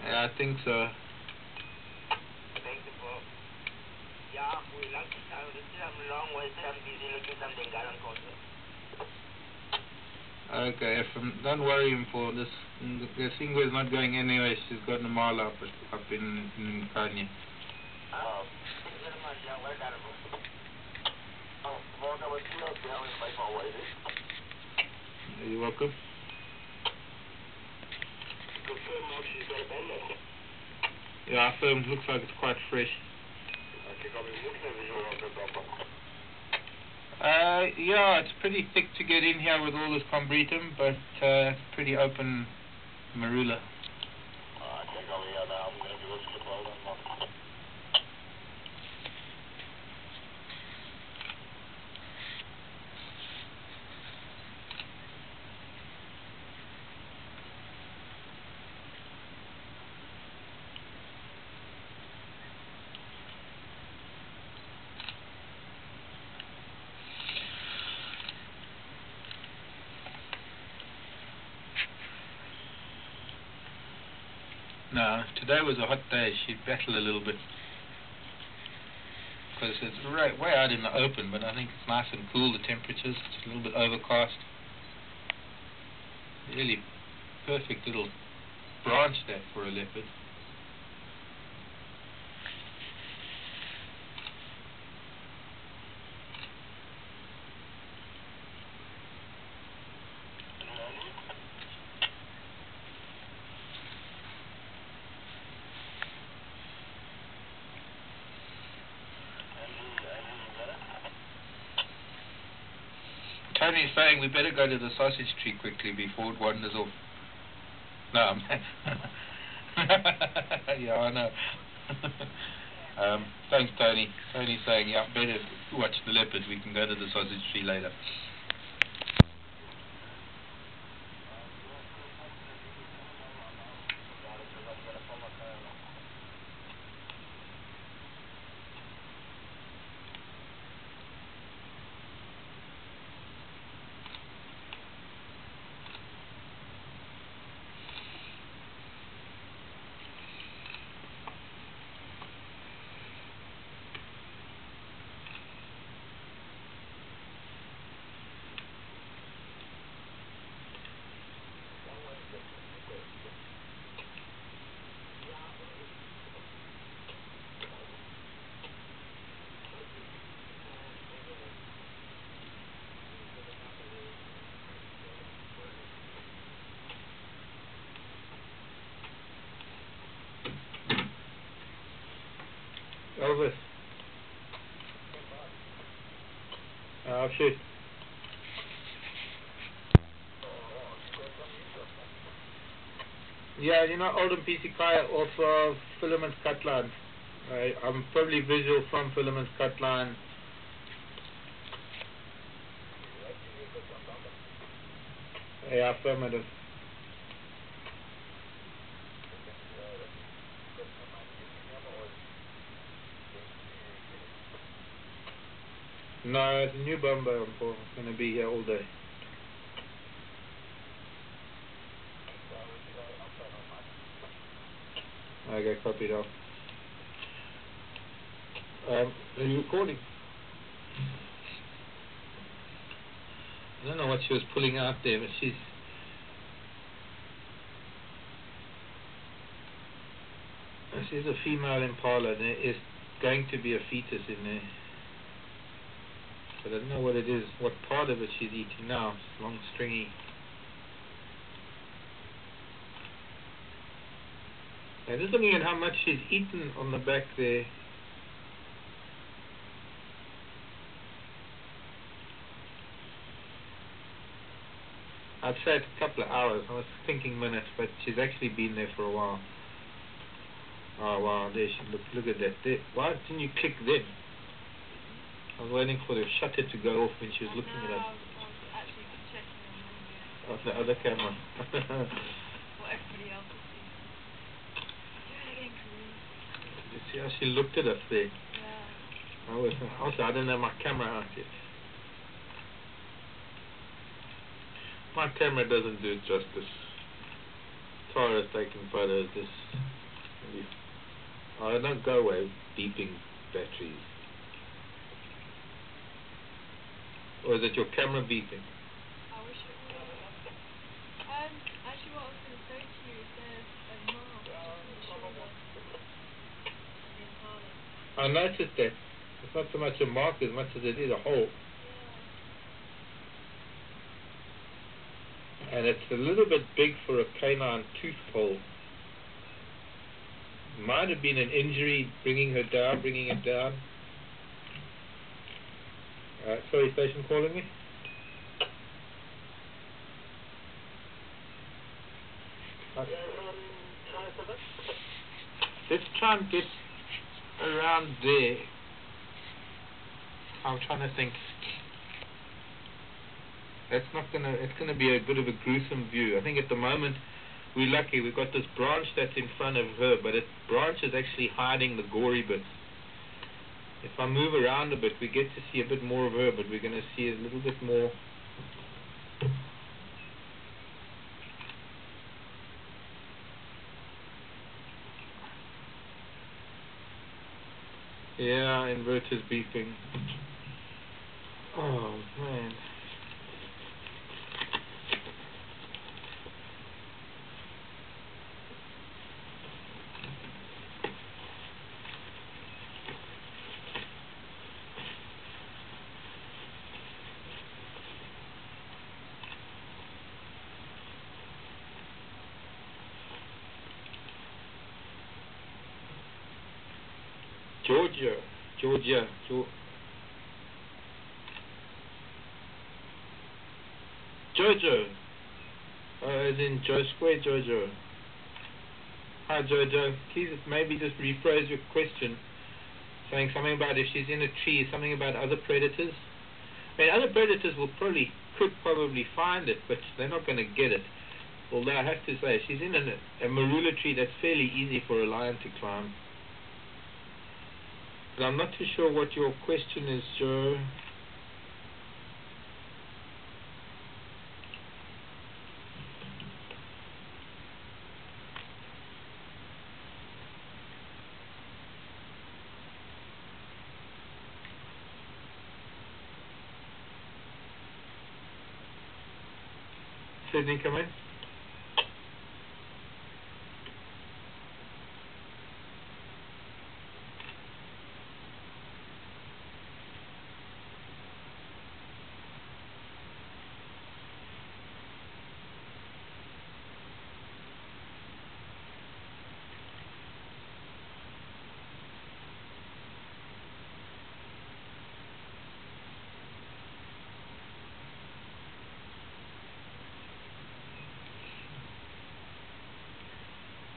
Yeah, I think so. Okay, don't worry him for this. The single is not going anywhere. She's got a mile up in Kanye. You're welcome. Yeah, firm. Looks like it's quite fresh. Yeah, it's pretty thick to get in here with all this combretum, but it's pretty open marula. No, today was a hot day. She battled a little bit because it's way out in the open, but I think it's nice and cool, the temperatures. It's a little bit overcast. Really perfect little branch there for a leopard. Tony's saying we better go to the sausage tree quickly before it wanders off. No, yeah, I know. Thanks, Tony. Tony's saying, yeah, better watch the leopard. We can go to the sausage tree later. Elvis. Oh, shit. Yeah, you know, Oldham PC Kaya also filament cut line. I'm probably visual from filament cut line. Yeah, affirmative. No, it's a new bumper. I'm going to be here all day. Okay, copied off. Are you recording? I don't know what she was pulling out there, but she's a female impala. There is going to be a fetus in there. But I don't know what it is, what part of it she's eating now. It's long, stringy. I'm just looking at how much she's eaten on the back there. I'd say it's a couple of hours. I was thinking minutes, but she's actually been there for a while. Oh wow, there she look at that. There. Why didn't you click then? I was waiting for the shutter to go off when she was looking at us. I was actually just checking on the other camera. what everybody else is seeing. Do it again, Kareem. You see how she looked at us there? Yeah. Also, I don't have my camera out yet. My camera doesn't do it justice. Tara's taking photos. This. Oh, don't go away. Beeping batteries. Or is it your camera beeping? I wish it was. Actually what I was going to say to you is there's a mark just on the shoulder of the Impala. I noticed that. It's not so much a mark as much as it is a hole. Yeah. And it's a little bit big for a canine tooth pull. Might have been an injury bringing it down. Sorry, station calling me? Let's try and get around there. I'm trying to think. It's gonna be a bit of a gruesome view. I think at the moment we're lucky. We've got this branch that's in front of her, but the branch is actually hiding the gory bits. If I move around a bit, we get to see a bit more of her, but we're going to see a little bit more. Yeah, inverter's beeping. Oh, man. Georgia. Jojo. As in Joe Square, Jojo. Hi, Jojo. Please maybe just rephrase your question, saying something about if she's in a tree, something about other predators. I mean, other predators could probably find it, but they're not going to get it. Although I have to say, she's in a marula tree that's fairly easy for a lion to climb. But I'm not too sure what your question is, Joe. Sydney, come in.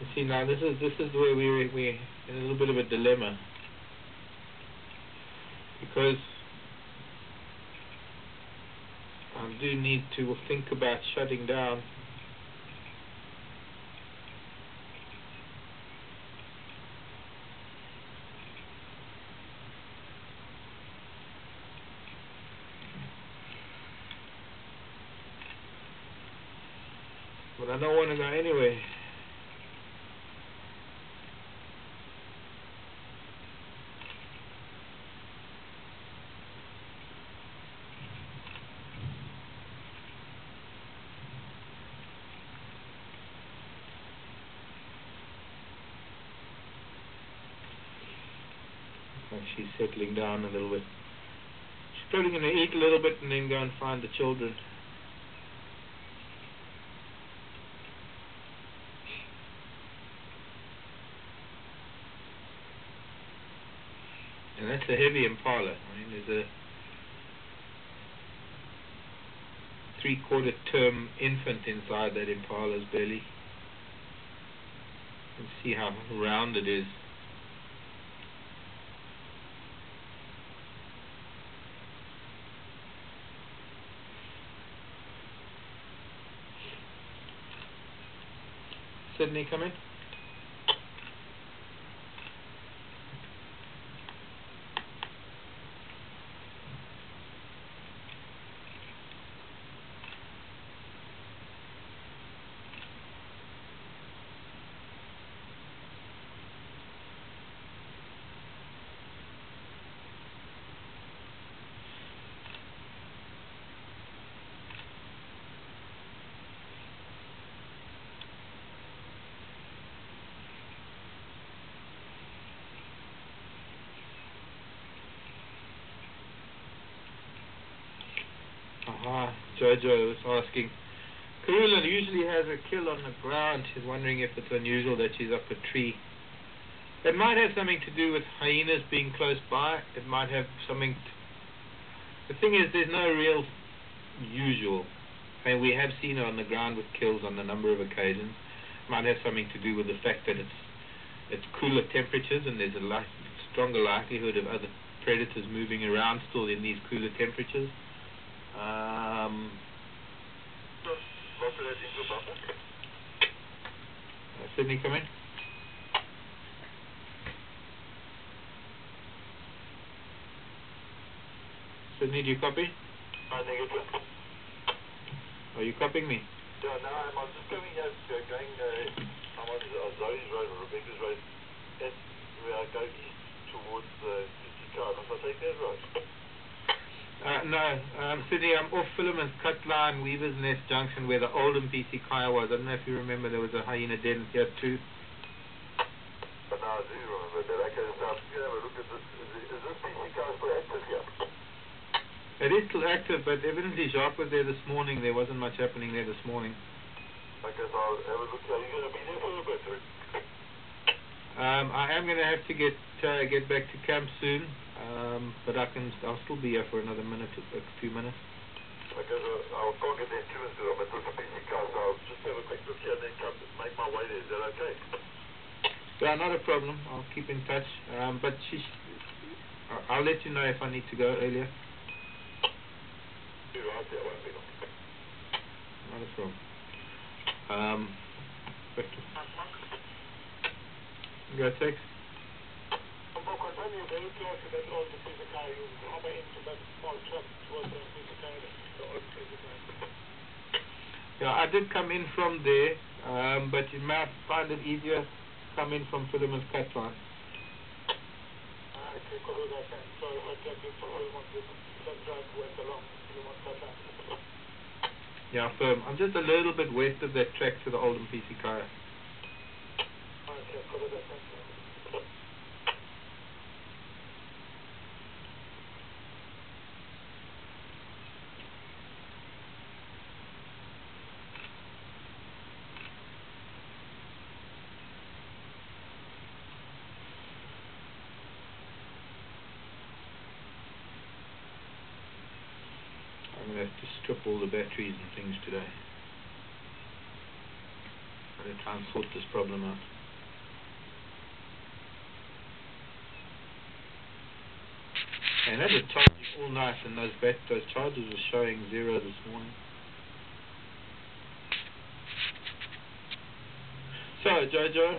You see, now this is where we're in a little bit of a dilemma, because I do need to think about shutting down. But I don't want to go anywhere. She's settling down a little bit. She's probably going to eat a little bit and then go and find the children. And that's a heavy Impala. I mean, there's a 3/4 term infant inside that Impala's belly. You can see how round it is. Sydney, come in. Jojo was asking. Karula usually has a kill on the ground. She's wondering if it's unusual that she's up a tree. It might have something to do with hyenas being close by. It might have something... The thing is, there's no real usual. I mean, we have seen her on the ground with kills on a number of occasions. It might have something to do with the fact that it's cooler temperatures and there's a stronger likelihood of other predators moving around still in these cooler temperatures. Sydney, come in. Sydney, do you copy? Are you copying me? Yeah, no, I'm just going I'm on Zoe's Road or Rebecca's Road. That's where I go east towards PC Car. Must I take that road? No, Sydney, I'm off Philemon's Cut Line, Weaver's Nest Junction, where the Oldham PC Kaya was. I don't know if you remember, there was a hyena den here too. But now I do remember that. Okay, so I'm just going to have a look at this. Is this PC Car still active here? It is still active, but evidently Jacques was there this morning. There wasn't much happening there this morning. Okay, so I'll have a look. Are you going to be there for a bit? I am going to have to get back to camp soon, but I'll still be here for another few minutes. Okay, so I'll go get that too because I'm at this PC Car, so I'll just have a quick look here and then come make my way there. Is that okay? Yeah, not a problem. I'll keep in touch. But I'll let you know if I need to go earlier. Not a problem. Victor. Go text. Yeah, I did come in from there, but you might find it easier to come in from Philemon's Cut Line. Okay, cool. So if I take it from Philemon's, that drive west along Philemon's Cut Line. Yeah, firm. I'm just a little bit west of that track to the Oldham PC Car. Okay, cool. Thank you. I'm going to have to strip all the batteries and things today. I'm going to try and sort this problem out. And that was charging all night, and those charges were showing 0 this morning. So, Jojo,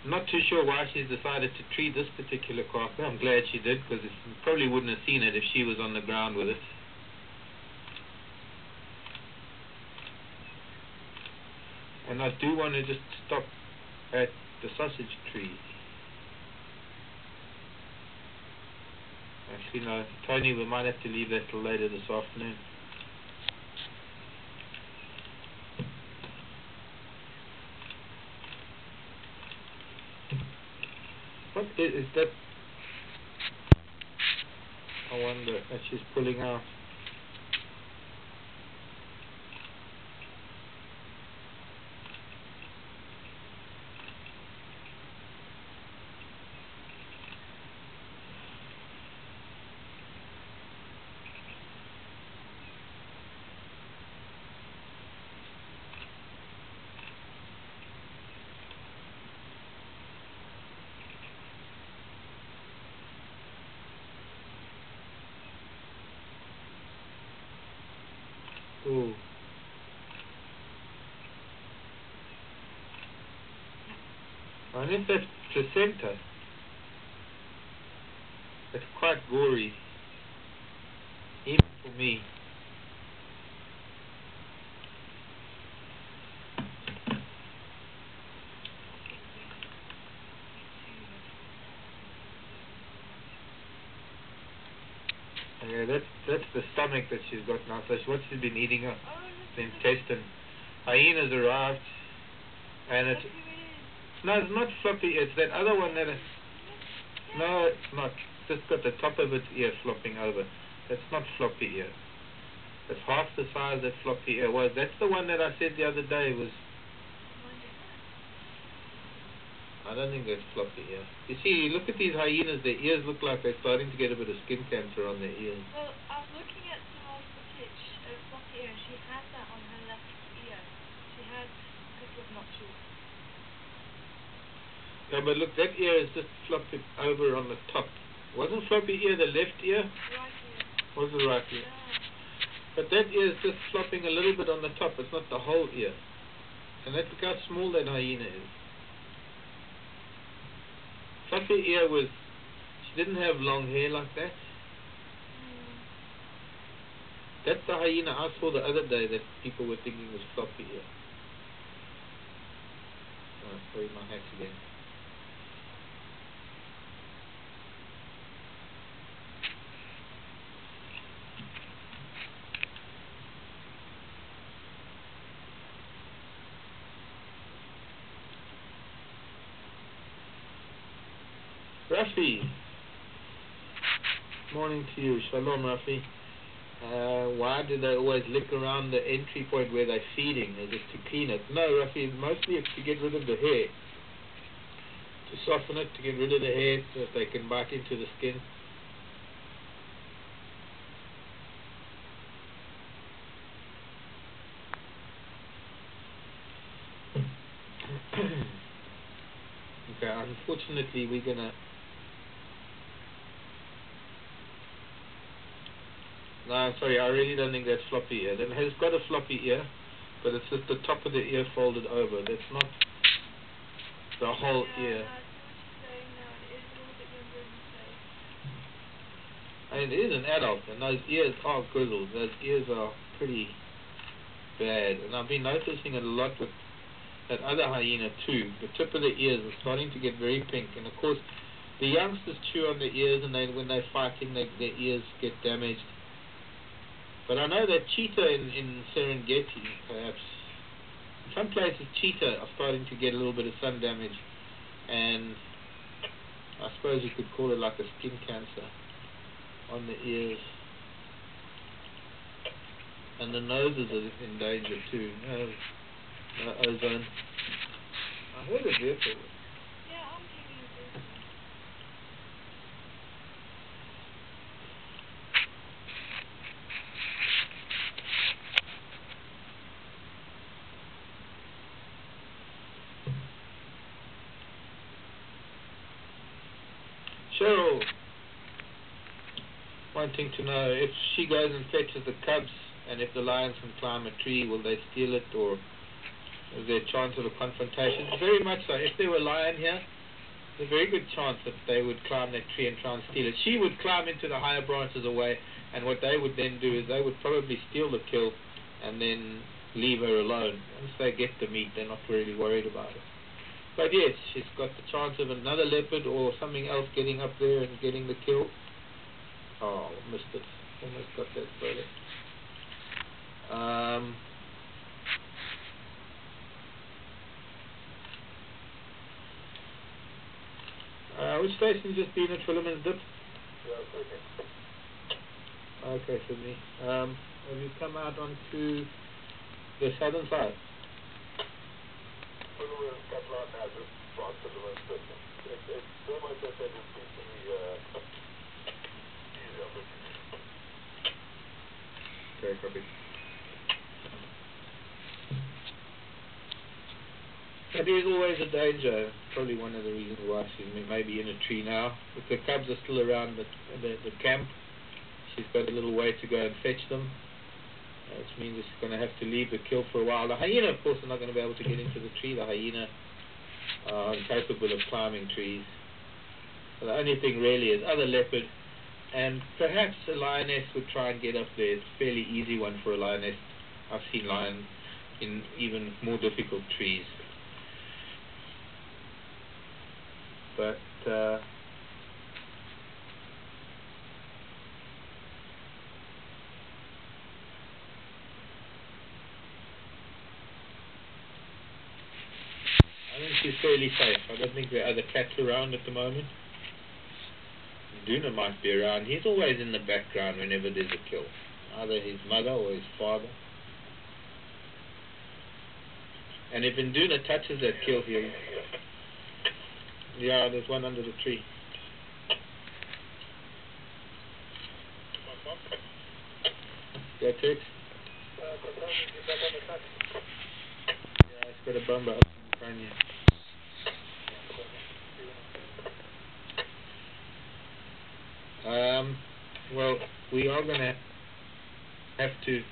not too sure why she's decided to treat this particular quokka. I'm glad she did, because you probably wouldn't have seen it if she was on the ground with it. And I do want to just stop at the sausage tree. Actually, no, Tony, we might have to leave that till later this afternoon. What is that? I wonder if she's pulling out. Oh. I think that's placenta. It's quite gory, even for me. Yeah, that's the stomach that she's got now. So what she's been eating up, the intestine. Hyenas arrived, and it's no, it's not floppy. It's that other one that is. No, it's not. just got the top of its ear flopping over. That's not floppy ear. That's half the size that floppy ear was. That's the one that I said the other day was... I don't think that's floppy ear. You see, look at these hyenas, their ears look like they're starting to get a bit of skin cancer on their ears. Well, I was looking at Sahar's footage of floppy ear, and she had that on her left ear. She had a couple of notches. Yeah, but look, that ear is just flopping over on the top. Wasn't floppy ear the left ear? Right ear. Was the right ear? Yeah. But that ear is just flopping a little bit on the top. It's not the whole ear. And look how small that hyena is. Floppy ear was... She didn't have long hair like that. That's the hyena I saw the other day that people were thinking was floppy ear. Oh, sorry, my hats again. Rafi, morning to you. Shalom, Rafi. Why do they always lick around the entry point where they're feeding? Is it to clean it? No, Rafi, mostly it's to get rid of the hair. To soften it, to get rid of the hair so that they can bite into the skin. Okay, unfortunately we're gonna... No, I'm sorry, I really don't think that's floppy ear. It has got a floppy ear, but it's just the top of the ear folded over. That's not the whole ear. Yeah, I see what you're saying now. It is a little bit younger in the face. And it is an adult, and those ears are grizzled. Those ears are pretty bad. And I've been noticing it a lot with that other hyena too. The tip of the ears are starting to get very pink. And of course, the youngsters chew on their ears, and when they're fighting, their ears get damaged. But I know that cheetah in Serengeti, perhaps, in some places cheetah are starting to get a little bit of sun damage, and I suppose you could call it like a skin cancer on the ears. And the noses are in danger too. No ozone. I heard a vehicle. Yeah, I'm hearing a vehicle. Cheryl wanting to know if she goes and fetches the cubs, and if the lions can climb a tree, will they steal it, or is there a chance of a confrontation? Very much so. If there were a lion here, there's a very good chance that they would climb that tree and try and steal it. She would climb into the higher branches away, and what they would then do is they would probably steal the kill and then leave her alone. Once they get the meat, they're not really worried about it. But yes, she's got the chance of another leopard or something else getting up there and getting the kill. Oh, missed it. Almost got that further. Which station just been at Philemon's Dip? Okay, Sydney. Have you come out onto the southern side? Philemon's got line now, just past Philemon's Dip. It's almost at that increasingly easy on the Okay, copy. That is always a danger. Probably one of the reasons why she's maybe in a tree now. If the cubs are still around the camp, she's got a little way to go and fetch them. Which means that she's going to have to leave the kill for a while. The hyena, of course, are not going to be able to get into the tree. The hyena are incapable of climbing trees. So the only thing really is other leopard, and perhaps a lioness would try and get up there. It's a fairly easy one for a lioness. I've seen lions in even more difficult trees. But I think she's fairly safe. I don't think there are other cats around at the moment. Duna might be around. He's always in the background whenever there's a kill. Either his mother or his father. And if Induna touches that kill, he'll... Yeah, there's one under the tree. That it? Yeah, it's got a bumper up in front of you. Well, we are going to have to...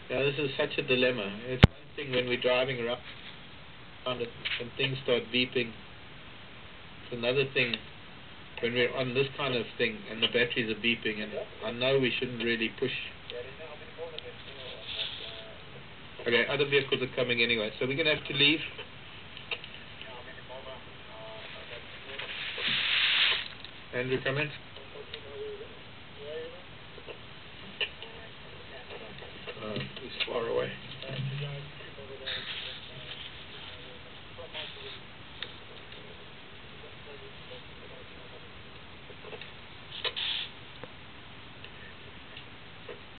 Now, this is such a dilemma. It's one thing when we're driving around and things start beeping. It's another thing when we're on this kind of thing and the batteries are beeping, and I know we shouldn't really push. Okay, other vehicles are coming anyway, so we're going to have to leave. Andrew, come in.